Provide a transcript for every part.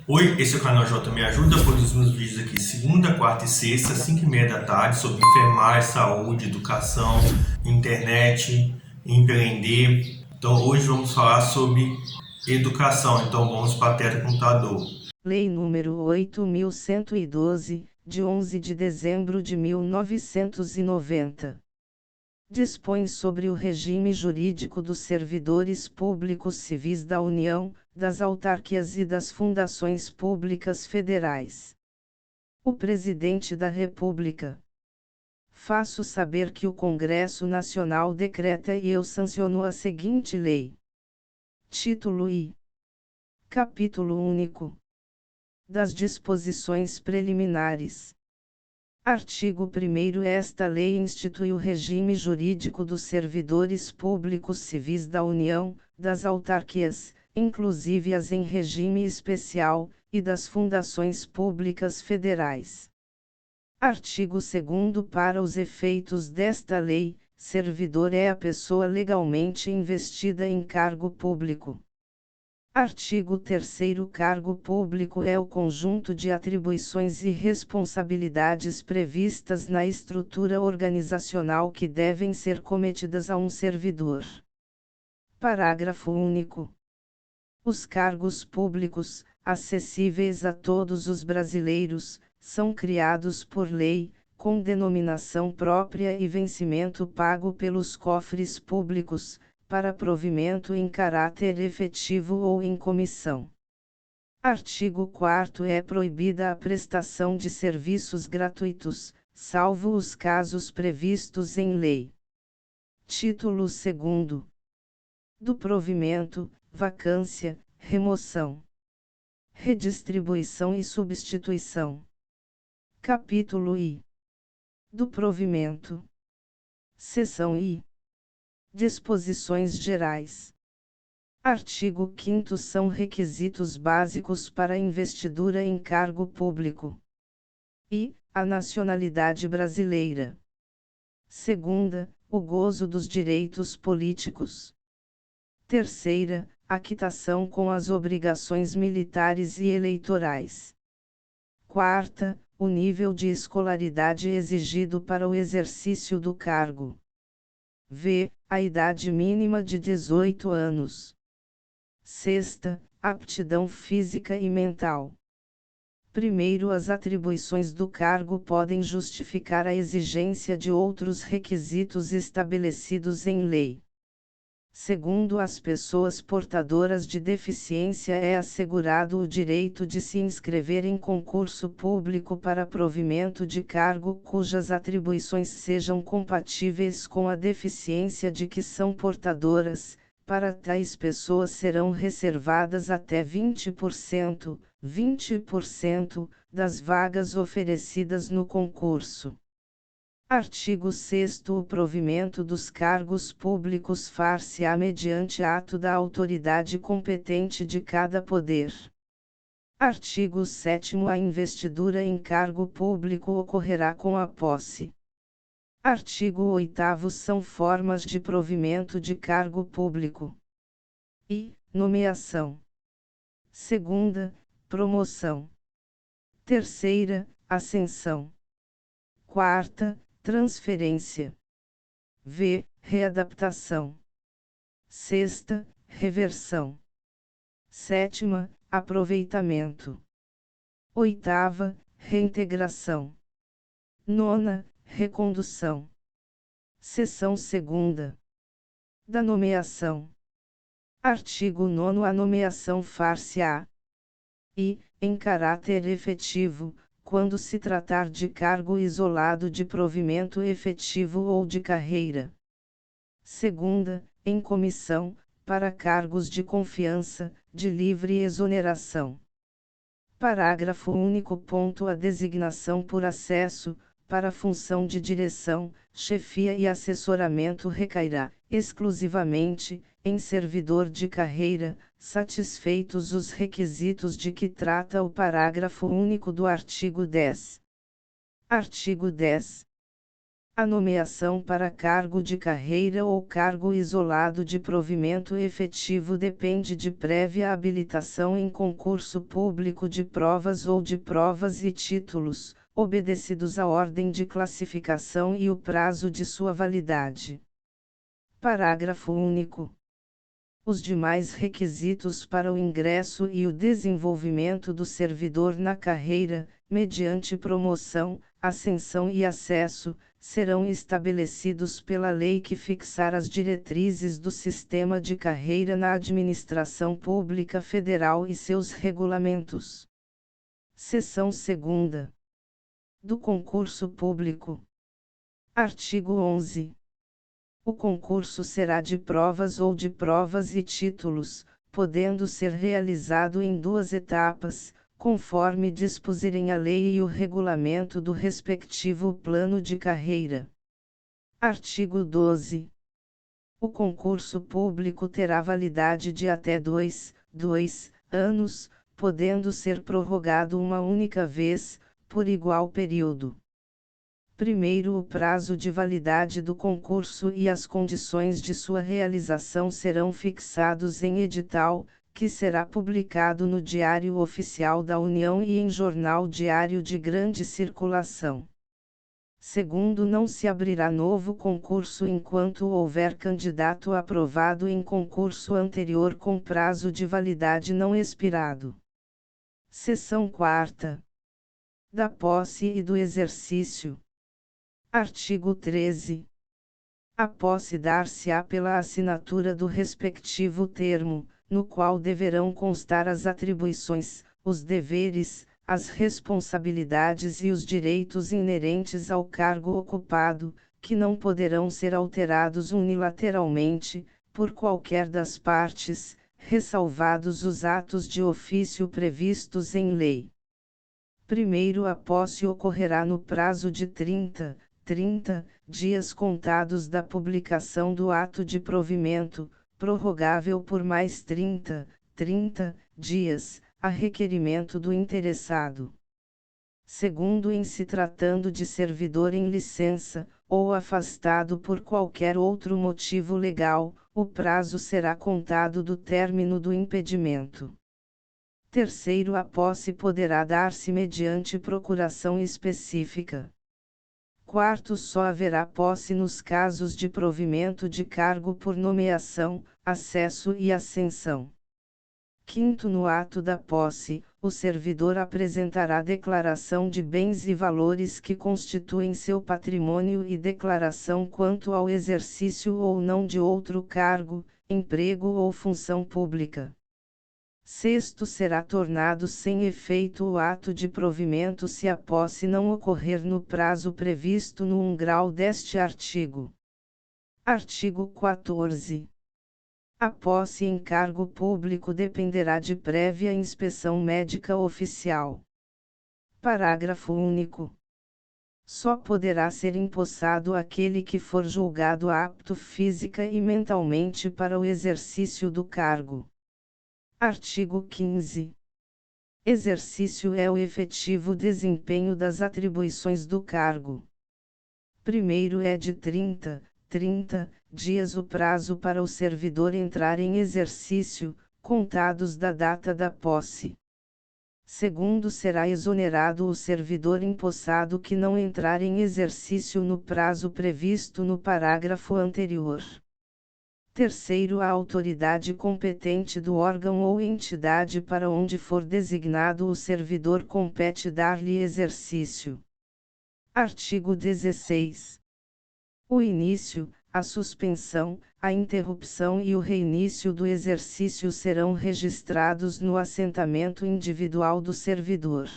Oi, esse é o canal J Me Ajuda, produzo meus vídeos aqui segunda, quarta e sexta, 5h30 da tarde, sobre enfermagem, saúde, educação, internet, empreender. Então hoje vamos falar sobre educação, então vamos para a tela do computador. Lei nº 8.112, de 11 de dezembro de 1990. Dispõe sobre o regime jurídico dos servidores públicos civis da União, das autarquias e das fundações públicas federais. O Presidente da República. Faço saber que o Congresso Nacional decreta e eu sanciono a seguinte lei. Título I. Capítulo único. Das disposições preliminares. Artigo 1º. Esta lei institui o regime jurídico dos servidores públicos civis da União, das autarquias, inclusive as em regime especial, e das fundações públicas federais. Artigo 2º. Para os efeitos desta lei, servidor é a pessoa legalmente investida em cargo público. Artigo 3º. Cargo público é o conjunto de atribuições e responsabilidades previstas na estrutura organizacional que devem ser cometidas a um servidor. Parágrafo único. Os cargos públicos, acessíveis a todos os brasileiros, são criados por lei, com denominação própria e vencimento pago pelos cofres públicos, para provimento em caráter efetivo ou em comissão. Artigo 4º. É proibida a prestação de serviços gratuitos, salvo os casos previstos em lei. Título 2º. Do provimento, vacância, remoção, redistribuição e substituição. Capítulo I. Do provimento. Seção I. Disposições gerais. Artigo 5º. São requisitos básicos para investidura em cargo público. I. A nacionalidade brasileira. Segunda, o gozo dos direitos políticos. Terceira, a quitação com as obrigações militares e eleitorais. Quarta, o nível de escolaridade exigido para o exercício do cargo. V. A idade mínima de 18 anos. Sexta, aptidão física e mental. Primeiro, as atribuições do cargo podem justificar a exigência de outros requisitos estabelecidos em lei. Segundo, às pessoas portadoras de deficiência é assegurado o direito de se inscrever em concurso público para provimento de cargo cujas atribuições sejam compatíveis com a deficiência de que são portadoras. Para tais pessoas serão reservadas até 20% das vagas oferecidas no concurso. Artigo 6º. O provimento dos cargos públicos far-se-á mediante ato da autoridade competente de cada poder. Artigo 7º. A investidura em cargo público ocorrerá com a posse. Artigo 8º. São formas de provimento de cargo público. I. Nomeação. Segunda, promoção. Terceira, ascensão. Quarta, transferência. V. Readaptação. Sexta, reversão. Sétima, aproveitamento. Oitava, reintegração. Nona, recondução. Seção segunda. Da nomeação. Artigo 9º. A nomeação far-se-á. I. Em caráter efetivo, quando se tratar de cargo isolado de provimento efetivo ou de carreira. Segunda, em comissão, para cargos de confiança, de livre exoneração. Parágrafo único. A designação por acesso, para função de direção, chefia e assessoramento recairá, exclusivamente, em servidor de carreira, satisfeitos os requisitos de que trata o parágrafo único do artigo 10. Artigo 10. A nomeação para cargo de carreira ou cargo isolado de provimento efetivo depende de prévia habilitação em concurso público de provas ou de provas e títulos, obedecidos à ordem de classificação e o prazo de sua validade. Parágrafo único. Os demais requisitos para o ingresso e o desenvolvimento do servidor na carreira, mediante promoção, ascensão e acesso, serão estabelecidos pela lei que fixar as diretrizes do sistema de carreira na administração pública federal e seus regulamentos. Seção 2ª. Do concurso público. Artigo 11. O concurso será de provas ou de provas e títulos, podendo ser realizado em 2 etapas, conforme dispuserem a lei e o regulamento do respectivo plano de carreira. Artigo 12. O concurso público terá validade de até 2 anos, podendo ser prorrogado uma única vez, por igual período. Primeiro, o prazo de validade do concurso e as condições de sua realização serão fixados em edital, que será publicado no Diário Oficial da União e em jornal diário de grande circulação. Segundo, não se abrirá novo concurso enquanto houver candidato aprovado em concurso anterior com prazo de validade não expirado. Seção 4ª. Da posse e do exercício. Artigo 13. A posse dar-se-á pela assinatura do respectivo termo, no qual deverão constar as atribuições, os deveres, as responsabilidades e os direitos inerentes ao cargo ocupado, que não poderão ser alterados unilateralmente, por qualquer das partes, ressalvados os atos de ofício previstos em lei. Primeiro, a posse ocorrerá no prazo de 30 dias contados da publicação do ato de provimento, prorrogável por mais 30 dias, a requerimento do interessado. Segundo, em se tratando de servidor em licença, ou afastado por qualquer outro motivo legal, o prazo será contado do término do impedimento. Terceiro, a posse poderá dar-se mediante procuração específica. Quarto, só haverá posse nos casos de provimento de cargo por nomeação, acesso e ascensão. Quinto, no ato da posse, o servidor apresentará declaração de bens e valores que constituem seu patrimônio e declaração quanto ao exercício ou não de outro cargo, emprego ou função pública. Sexto, será tornado sem efeito o ato de provimento se a posse não ocorrer no prazo previsto no 1 grau deste artigo. Artigo 14. A posse em cargo público dependerá de prévia inspeção médica oficial. Parágrafo único. Só poderá ser empossado aquele que for julgado apto física e mentalmente para o exercício do cargo. Artigo 15. Exercício é o efetivo desempenho das atribuições do cargo. Primeiro, é de 30 dias o prazo para o servidor entrar em exercício, contados da data da posse. Segundo, será exonerado o servidor empossado que não entrar em exercício no prazo previsto no parágrafo anterior. Terceiro, a autoridade competente do órgão ou entidade para onde for designado o servidor compete dar-lhe exercício. Artigo 16. O início, a suspensão, a interrupção e o reinício do exercício serão registrados no assentamento individual do servidor.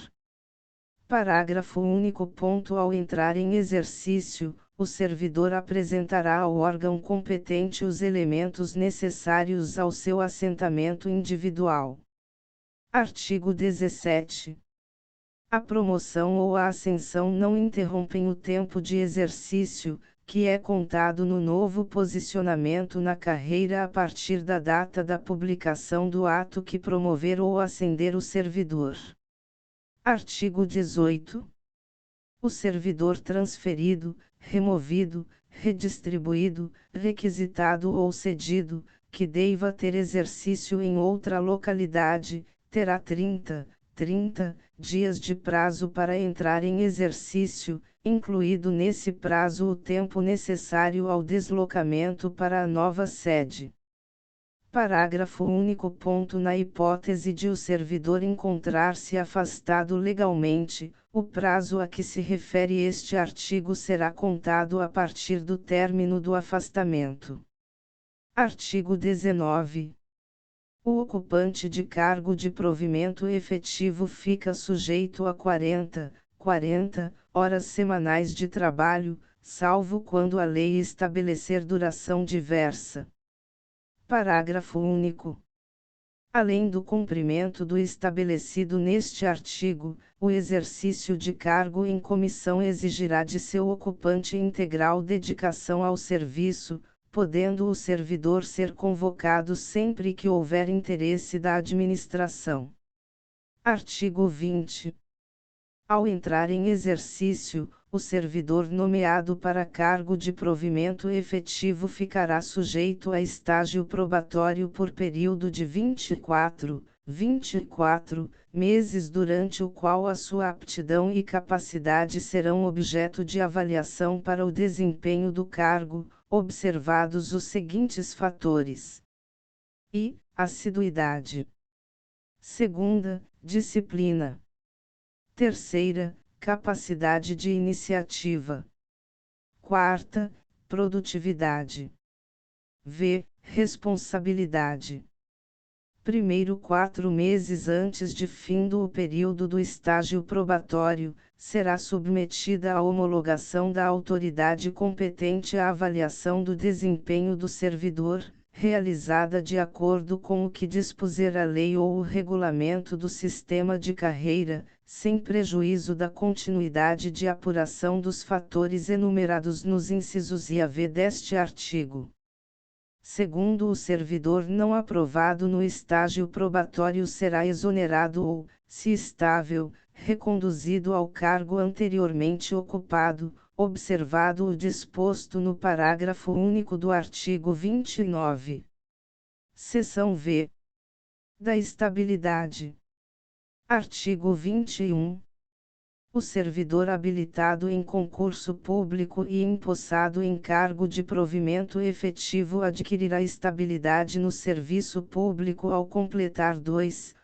Parágrafo único. Ao entrar em exercício, o servidor apresentará ao órgão competente os elementos necessários ao seu assentamento individual. Artigo 17. A promoção ou a ascensão não interrompem o tempo de exercício, que é contado no novo posicionamento na carreira a partir da data da publicação do ato que promover ou ascender o servidor. Artigo 18. O servidor transferido, removido, redistribuído, requisitado ou cedido, que deva ter exercício em outra localidade, terá 30 dias de prazo para entrar em exercício, incluído nesse prazo o tempo necessário ao deslocamento para a nova sede. Parágrafo único. Na hipótese de o servidor encontrar-se afastado legalmente, o prazo a que se refere este artigo será contado a partir do término do afastamento. Artigo 19. O ocupante de cargo de provimento efetivo fica sujeito a 40 horas semanais de trabalho, salvo quando a lei estabelecer duração diversa. Parágrafo único. Além do cumprimento do estabelecido neste artigo, o exercício de cargo em comissão exigirá de seu ocupante integral dedicação ao serviço, podendo o servidor ser convocado sempre que houver interesse da administração. Artigo 20. Ao entrar em exercício, o servidor nomeado para cargo de provimento efetivo ficará sujeito a estágio probatório por período de 24 meses, durante o qual a sua aptidão e capacidade serão objeto de avaliação para o desempenho do cargo, observados os seguintes fatores: assiduidade. Segunda, disciplina. Terceira, capacidade de iniciativa. Quarta, produtividade. Responsabilidade. Primeiro 4 meses antes de fim do período do estágio probatório, será submetida à homologação da autoridade competente à avaliação do desempenho do servidor, realizada de acordo com o que dispuser a lei ou o regulamento do sistema de carreira, sem prejuízo da continuidade de apuração dos fatores enumerados nos incisos I a V deste artigo. Segundo, o servidor não aprovado no estágio probatório será exonerado ou, se estável, reconduzido ao cargo anteriormente ocupado, observado o disposto no parágrafo único do artigo 29. Seção V. Da estabilidade. Artigo 21. O servidor habilitado em concurso público e empossado em cargo de provimento efetivo adquirirá estabilidade no serviço público ao completar 2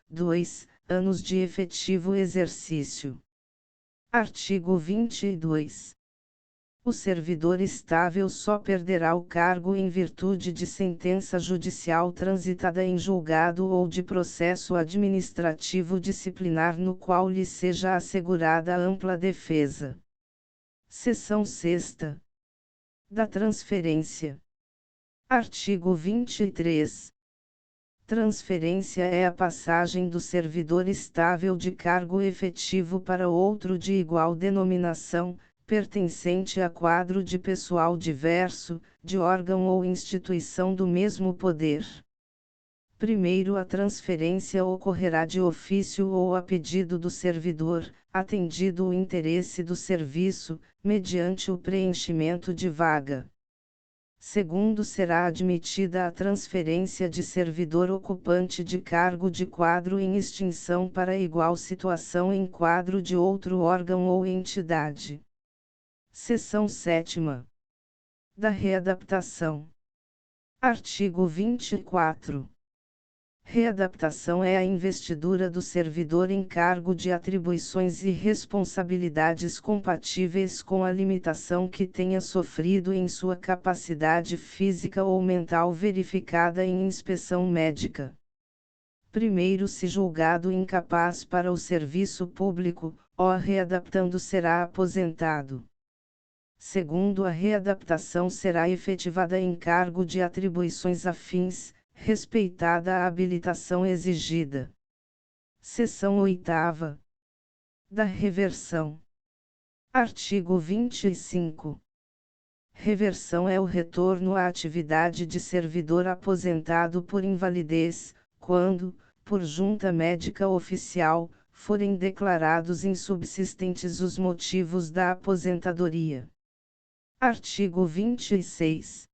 anos de efetivo exercício. Artigo 22. O servidor estável só perderá o cargo em virtude de sentença judicial transitada em julgado ou de processo administrativo disciplinar no qual lhe seja assegurada ampla defesa. Seção 6ª. Da transferência. Artigo 23. Transferência é a passagem do servidor estável de cargo efetivo para outro de igual denominação, pertencente a quadro de pessoal diverso, de órgão ou instituição do mesmo poder. Primeiro, a transferência ocorrerá de ofício ou a pedido do servidor, atendido o interesse do serviço, mediante o preenchimento de vaga. Segundo, será admitida a transferência de servidor ocupante de cargo de quadro em extinção para igual situação em quadro de outro órgão ou entidade. Seção 7ª. Da readaptação. Artigo 24. Readaptação é a investidura do servidor em cargo de atribuições e responsabilidades compatíveis com a limitação que tenha sofrido em sua capacidade física ou mental verificada em inspeção médica. Primeiro, se julgado incapaz para o serviço público, readaptando será aposentado. Segundo, a readaptação será efetivada em cargo de atribuições afins, respeitada a habilitação exigida. Seção 8ª. Da reversão. Artigo 25. Reversão é o retorno à atividade de servidor aposentado por invalidez, quando, por junta médica oficial, forem declarados insubsistentes os motivos da aposentadoria. Artigo 26.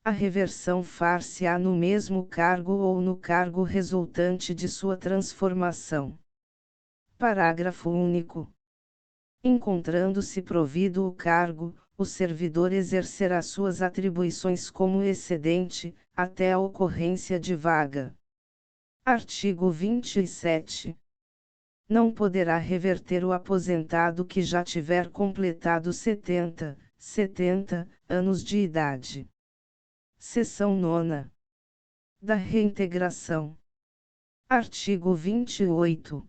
A reversão far-se-á no mesmo cargo ou no cargo resultante de sua transformação. Parágrafo único. Encontrando-se provido o cargo, o servidor exercerá suas atribuições como excedente, até a ocorrência de vaga. Artigo 27. Não poderá reverter o aposentado que já tiver completado 70 anos de idade. Seção 9. Da reintegração. Artigo 28.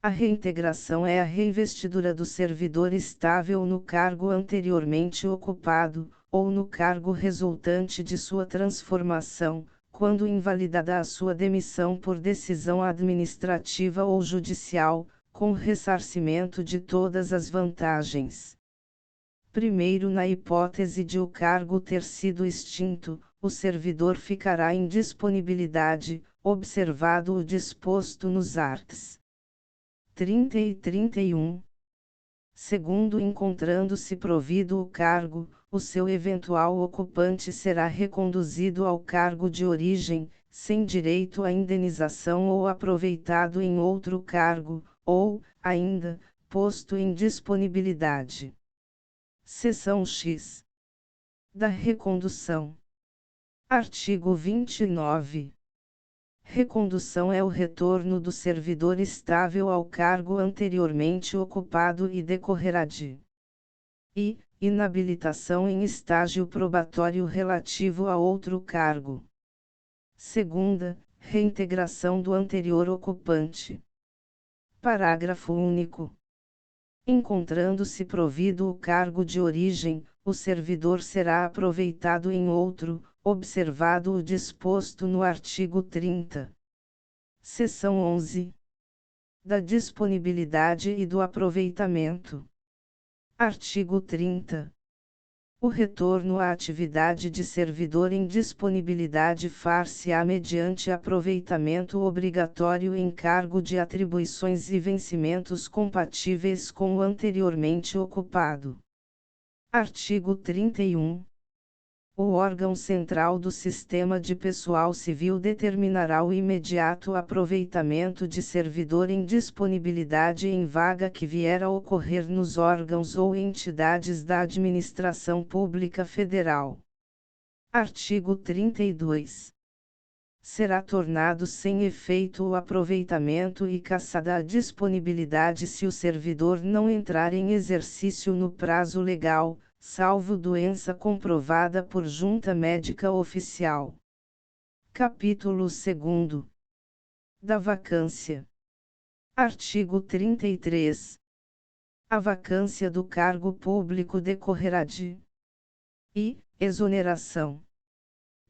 A reintegração é a reinvestidura do servidor estável no cargo anteriormente ocupado, ou no cargo resultante de sua transformação, quando invalidada a sua demissão por decisão administrativa ou judicial, com ressarcimento de todas as vantagens. Primeiro, na hipótese de o cargo ter sido extinto, o servidor ficará em disponibilidade, observado o disposto nos arts. 30 e 31. Segundo, encontrando-se provido o cargo, o seu eventual ocupante será reconduzido ao cargo de origem, sem direito à indenização ou aproveitado em outro cargo, ou, ainda, posto em disponibilidade. Seção X. Da recondução. Artigo 29. Recondução é o retorno do servidor estável ao cargo anteriormente ocupado e decorrerá de I. Inabilitação em estágio probatório relativo a outro cargo. Segunda, reintegração do anterior ocupante. Parágrafo único. Encontrando-se provido o cargo de origem, o servidor será aproveitado em outro, observado o disposto no artigo 30. Seção 11. Da disponibilidade e do aproveitamento. Artigo 30. O retorno à atividade de servidor em disponibilidade far-se-á mediante aproveitamento obrigatório em cargo de atribuições e vencimentos compatíveis com o anteriormente ocupado. Artigo 31. O órgão central do Sistema de Pessoal Civil determinará o imediato aproveitamento de servidor em disponibilidade em vaga que vier a ocorrer nos órgãos ou entidades da Administração Pública Federal. Artigo 32. Será tornado sem efeito o aproveitamento e cassada a disponibilidade se o servidor não entrar em exercício no prazo legal, salvo doença comprovada por junta médica oficial. Capítulo 2. Da vacância. Artigo 33. A vacância do cargo público decorrerá de I. Exoneração.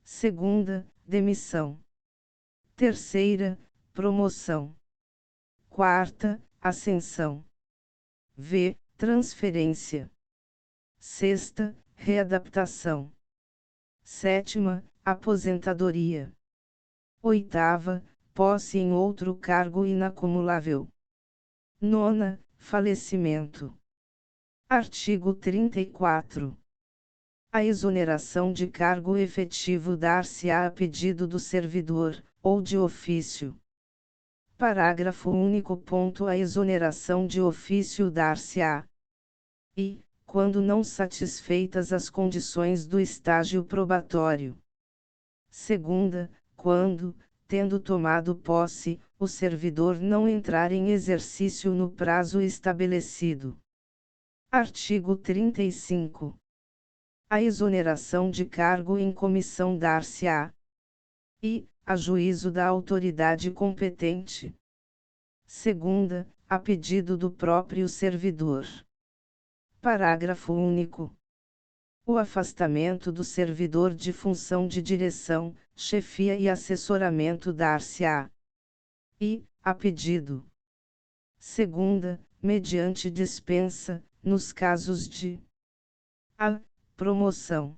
Segunda, demissão. Terceira, promoção. Quarta, ascensão. V. Transferência. Sexta, readaptação. Sétima, aposentadoria. Oitava, posse em outro cargo inacumulável. Nona, falecimento. Artigo 34. A exoneração de cargo efetivo dar-se-á a pedido do servidor, ou de ofício. Parágrafo único. A exoneração de ofício dar-se-á e, quando não satisfeitas as condições do estágio probatório. Segunda, quando, tendo tomado posse, o servidor não entrar em exercício no prazo estabelecido. Artigo 35. A exoneração de cargo em comissão dar-se-á e, a juízo da autoridade competente. Segunda, a pedido do próprio servidor. Parágrafo único. O afastamento do servidor de função de direção, chefia e assessoramento dar-se-á e, a pedido. Segunda, mediante dispensa, nos casos de a. Promoção.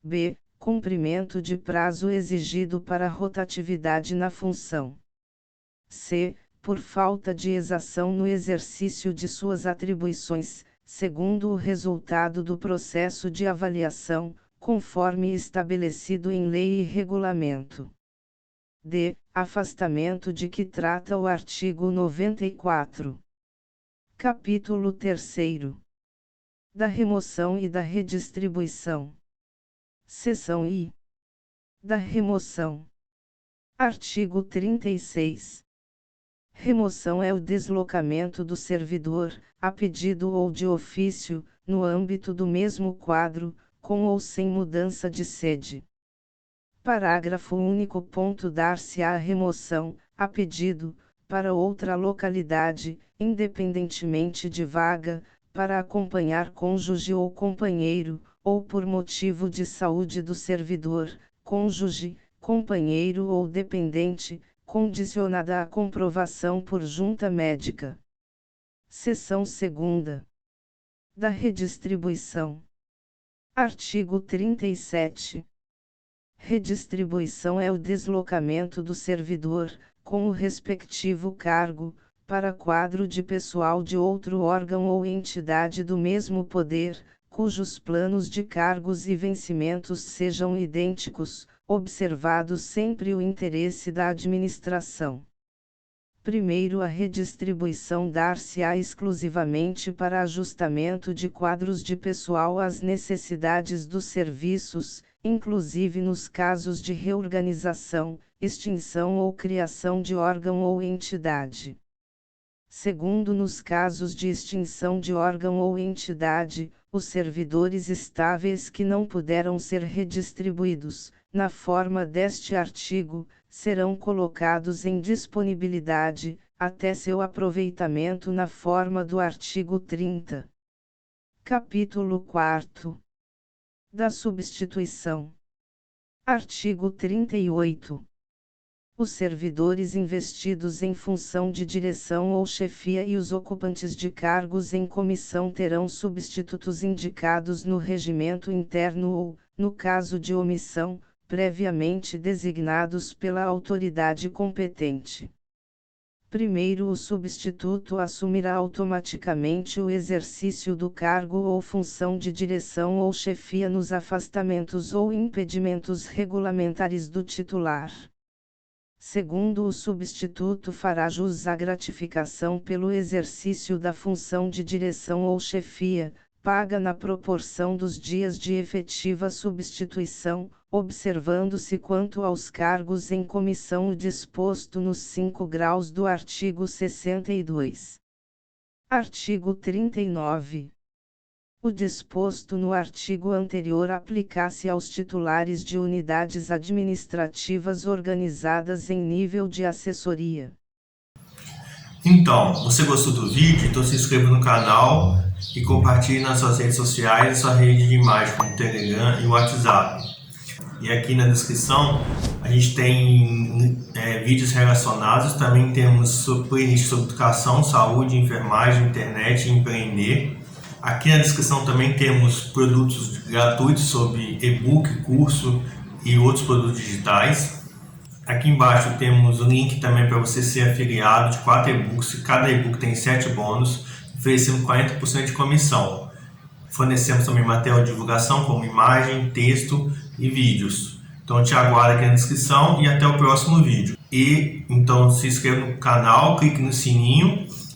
B. Cumprimento de prazo exigido para rotatividade na função. C. por falta de exação no exercício de suas atribuições, segundo o resultado do processo de avaliação, conforme estabelecido em lei e regulamento. D. Afastamento de que trata o artigo 94. Capítulo 3º. Da remoção e da redistribuição. Seção I. Da remoção. Artigo 36. Remoção é o deslocamento do servidor, a pedido ou de ofício, no âmbito do mesmo quadro, com ou sem mudança de sede. Parágrafo único. Dar-se-á a remoção, a pedido, para outra localidade, independentemente de vaga, para acompanhar cônjuge ou companheiro, ou por motivo de saúde do servidor, cônjuge, companheiro ou dependente, condicionada à comprovação por junta médica. Seção 2ª. Da redistribuição. Artigo 37. Redistribuição é o deslocamento do servidor, com o respectivo cargo, para quadro de pessoal de outro órgão ou entidade do mesmo poder, cujos planos de cargos e vencimentos sejam idênticos, observado sempre o interesse da administração. Primeiro, a redistribuição dar-se-á exclusivamente para ajustamento de quadros de pessoal às necessidades dos serviços, inclusive nos casos de reorganização, extinção ou criação de órgão ou entidade. Segundo, nos casos de extinção de órgão ou entidade, os servidores estáveis que não puderam ser redistribuídos, na forma deste artigo, serão colocados em disponibilidade, até seu aproveitamento na forma do artigo 30. Capítulo 4. Da substituição. Artigo 38. Os servidores investidos em função de direção ou chefia e os ocupantes de cargos em comissão terão substitutos indicados no regimento interno ou, no caso de omissão, previamente designados pela autoridade competente. Primeiro, o substituto assumirá automaticamente o exercício do cargo ou função de direção ou chefia nos afastamentos ou impedimentos regulamentares do titular. Segundo, o substituto fará jus à gratificação pelo exercício da função de direção ou chefia, paga na proporção dos dias de efetiva substituição, observando-se quanto aos cargos em comissão o disposto nos 5 graus do artigo 62. Artigo 39. O disposto no artigo anterior aplica-se aos titulares de unidades administrativas organizadas em nível de assessoria. Então, você gostou do vídeo? Então se inscreva no canal e compartilhe nas suas redes sociais e sua rede de imagem como Telegram e WhatsApp. E aqui na descrição a gente tem vídeos relacionados, também temos playlist sobre educação, saúde, enfermagem, internet e empreender. Aqui na descrição também temos produtos gratuitos sobre e-book, curso e outros produtos digitais. Aqui embaixo temos o link também para você ser afiliado de 4 e-books. Cada e-book tem 7 bônus, oferecendo 40% de comissão. Fornecemos também material de divulgação como imagem, texto e vídeos. Então te aguardo aqui na descrição e até o próximo vídeo. E então se inscreva no canal, clique no sininho